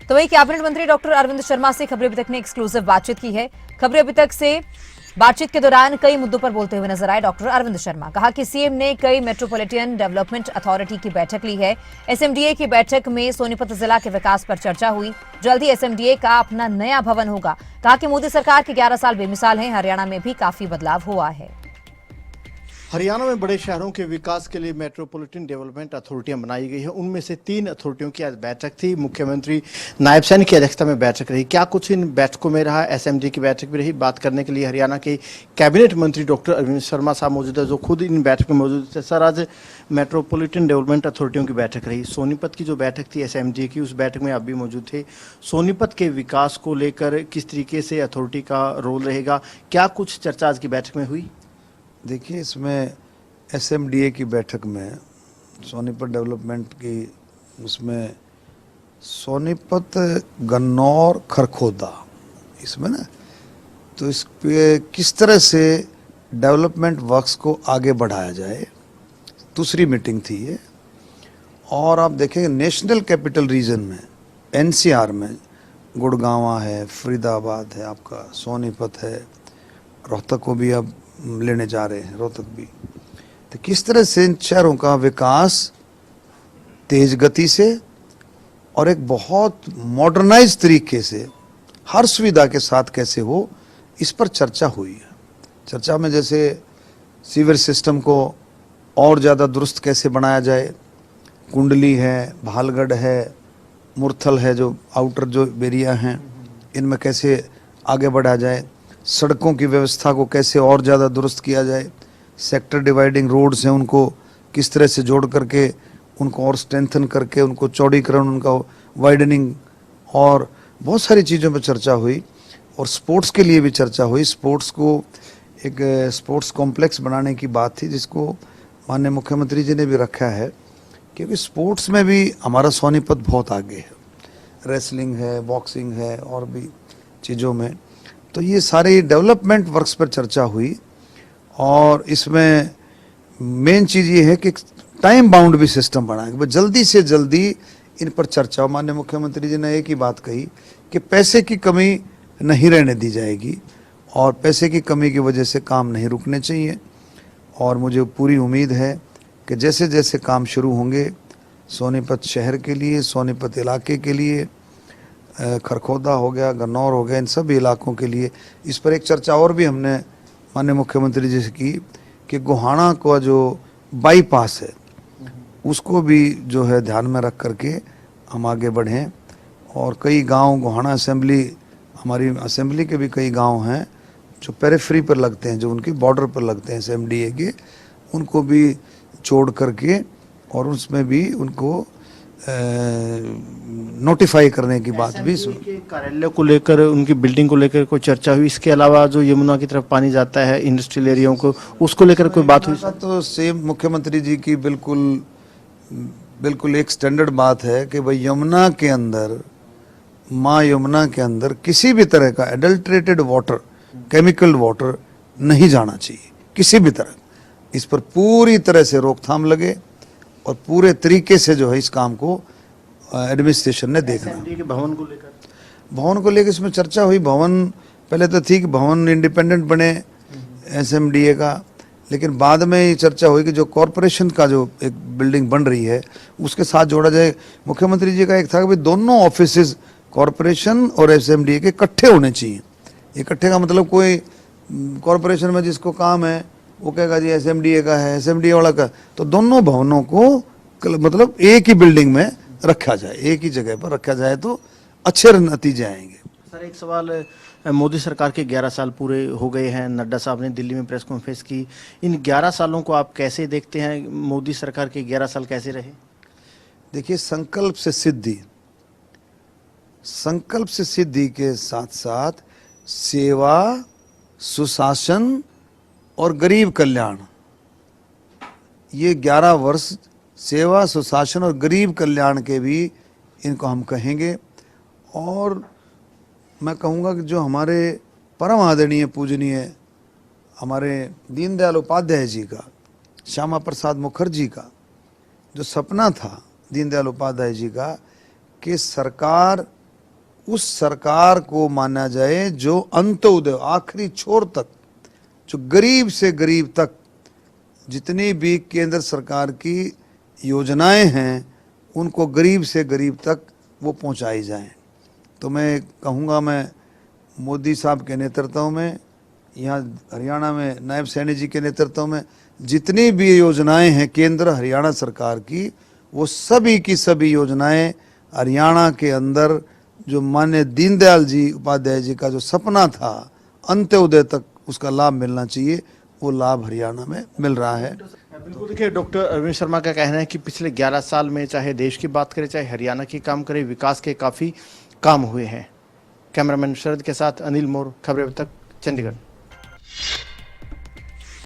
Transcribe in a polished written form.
तो वही कैबिनेट मंत्री डॉक्टर अरविंद शर्मा से खबरें अभी तक ने एक्सक्लूसिव बातचीत की है। खबरें अभी तक से बातचीत के दौरान कई मुद्दों पर बोलते हुए नजर आए डॉक्टर अरविंद शर्मा। कहा कि सीएम ने कई मेट्रोपॉलिटन डेवलपमेंट अथॉरिटी की बैठक ली है। एसएमडीए की बैठक में सोनीपत जिला के विकास पर चर्चा हुई। जल्द ही एसएमडीए का अपना नया भवन होगा। कहा कि मोदी सरकार के 11 साल बेमिसाल हैं। हरियाणा में भी काफी बदलाव हुआ है। हरियाणा में बड़े शहरों के विकास के लिए मेट्रोपॉलिटन डेवलपमेंट अथॉरिटियां बनाई गई है। उनमें से 3 अथॉरिटियों की आज बैठक थी। मुख्यमंत्री नायब सैनी की अध्यक्षता में बैठक रही। क्या कुछ इन बैठकों में रहा, एसएमडी की बैठक भी रही। बात करने के लिए हरियाणा के कैबिनेट मंत्री डॉक्टर अरविंद शर्मा साहब मौजूद है, जो खुद इन बैठक में मौजूद थे। सर, आज मेट्रोपॉलिटन डेवलपमेंट अथॉरिटियों की बैठक रही। सोनीपत की जो बैठक थी एसएमडी की, उस बैठक में आप भी मौजूद थे। सोनीपत के विकास को लेकर किस तरीके से अथॉरिटी का रोल रहेगा, क्या कुछ चर्चा आज की बैठक में हुई? देखिए, इसमें एसएमडीए की बैठक में सोनीपत डेवलपमेंट की, उसमें सोनीपत, गन्नौर, खरखोदा, इसमें ना, तो इस पे किस तरह से डेवलपमेंट वर्क्स को आगे बढ़ाया जाए, दूसरी मीटिंग थी ये। और आप देखेंगे नेशनल कैपिटल रीजन में, एनसीआर में गुड़गांवा है, फरीदाबाद है, आपका सोनीपत है, रोहतक को भी अब लेने जा रहे हैं, रोहतक भी। तो किस तरह से इन शहरों का विकास तेज गति से और एक बहुत मॉडर्नाइज तरीके से हर सुविधा के साथ कैसे हो, इस पर चर्चा हुई है। चर्चा में जैसे सीवर सिस्टम को और ज़्यादा दुरुस्त कैसे बनाया जाए, कुंडली है, भालगढ़ है, मुरथल है, जो आउटर जो एरिया हैं, इनमें कैसे आगे बढ़ा जाए, सड़कों की व्यवस्था को कैसे और ज़्यादा दुरुस्त किया जाए, सेक्टर डिवाइडिंग रोड्स हैं उनको किस तरह से जोड़ करके उनको और स्ट्रेंथन करके उनको चौड़ीकरण, उनका वाइडनिंग, और बहुत सारी चीज़ों पर चर्चा हुई। और स्पोर्ट्स के लिए भी चर्चा हुई। स्पोर्ट्स को एक स्पोर्ट्स कॉम्प्लेक्स बनाने की बात थी, जिसको माननीय मुख्यमंत्री जी ने भी रखा है, क्योंकि स्पोर्ट्स में भी हमारा सोनीपत बहुत आगे है। रेसलिंग है, बॉक्सिंग है, और भी चीज़ों में। तो ये सारे डेवलपमेंट वर्क्स पर चर्चा हुई। और इसमें मेन चीज़ ये है कि टाइम बाउंड भी सिस्टम बना है, जल्दी से जल्दी इन पर चर्चा। माननीय मुख्यमंत्री जी ने एक ही बात कही कि पैसे की कमी नहीं रहने दी जाएगी और पैसे की कमी की वजह से काम नहीं रुकने चाहिए। और मुझे पूरी उम्मीद है कि जैसे जैसे काम शुरू होंगे सोनीपत शहर के लिए, सोनीपत इलाके के लिए, खरखोदा हो गया, गन्नौर हो गया, इन सभी इलाकों के लिए, इस पर एक चर्चा और भी हमने माननीय मुख्यमंत्री जी से की कि गोहाना का जो बाईपास है उसको भी जो है ध्यान में रख करके हम आगे बढ़ें। और कई गांव, गोहाना असेंबली, हमारी असेंबली के भी कई गांव हैं जो पेरिफेरी पर लगते हैं, जो उनकी बॉर्डर पर लगते हैं एसएमडीए के, उनको भी छोड़ करके और उसमें भी उनको नोटिफाई करने की बात भी के कार्यालय को लेकर, उनकी बिल्डिंग को लेकर कोई चर्चा हुई। इसके अलावा जो यमुना की तरफ पानी जाता है इंडस्ट्रियल एरियाओं को, उसको लेकर कोई बात हुई? तो सेम मुख्यमंत्री जी की बिल्कुल एक स्टैंडर्ड बात है कि भाई यमुना के अंदर, माँ यमुना के अंदर किसी भी तरह का एडल्ट्रेटेड वाटर, केमिकल वाटर नहीं जाना चाहिए किसी भी तरह। इस पर पूरी तरह से रोकथाम लगे और पूरे तरीके से जो है इस काम को एडमिनिस्ट्रेशन ने देखना। के भवन को लेकर इसमें चर्चा हुई। भवन पहले तो थी कि भवन इंडिपेंडेंट बने एसएमडीए का, लेकिन बाद में ये चर्चा हुई कि जो कॉरपोरेशन का जो एक बिल्डिंग बन रही है उसके साथ जोड़ा जाए। मुख्यमंत्री जी का एक था कि भाई दोनों ऑफिसेज कॉरपोरेशन और एसएमडीए के इकट्ठे होने चाहिए। इकट्ठे का मतलब कोई कॉरपोरेशन में जिसको काम है वो कहेगा जी एसएमडीए का है, एसएमडीए वाला का, तो दोनों भवनों को मतलब एक ही बिल्डिंग में रखा जाए, एक ही जगह पर रखा जाए तो अच्छे नतीजे आएंगे। सर, एक सवाल, मोदी सरकार के 11 साल पूरे हो गए हैं। नड्डा साहब ने दिल्ली में प्रेस कॉन्फ्रेंस की। इन 11 सालों को आप कैसे देखते हैं? मोदी सरकार के 11 साल कैसे रहे? देखिए, संकल्प से सिद्धि के साथ साथ सेवा, सुशासन और गरीब कल्याण, ये 11 वर्ष सेवा, सुशासन और गरीब कल्याण के भी इनको हम कहेंगे। और मैं कहूँगा कि जो हमारे परम आदरणीय पूजनीय हमारे दीनदयाल उपाध्याय जी का, श्यामा प्रसाद मुखर्जी का जो सपना था दीनदयाल उपाध्याय जी का कि सरकार उस सरकार को माना जाए जो अंत्योदय आखिरी छोर तक, जो गरीब से गरीब तक जितनी भी केंद्र सरकार की योजनाएं हैं उनको गरीब से गरीब तक वो पहुंचाई जाएं। तो मैं कहूँगा, मैं मोदी साहब के नेतृत्व में, यहाँ हरियाणा में नायब सैनी जी के नेतृत्व में जितनी भी योजनाएं हैं केंद्र हरियाणा सरकार की, वो सभी की सभी योजनाएं हरियाणा के अंदर जो माननीय दीनदयाल जी उपाध्याय जी का जो सपना था अंत्योदय तक उसका लाभ मिलना चाहिए, वो लाभ हरियाणा में मिल रहा है। बिल्कुल, देखिए डॉक्टर अरविंद शर्मा का कहना है कि पिछले 11 साल में चाहे देश की बात करें चाहे हरियाणा की काम करें, विकास के काफ़ी काम हुए हैं। कैमरामैन शरद के साथ अनिल मोर, खबरें अब तक, चंडीगढ़।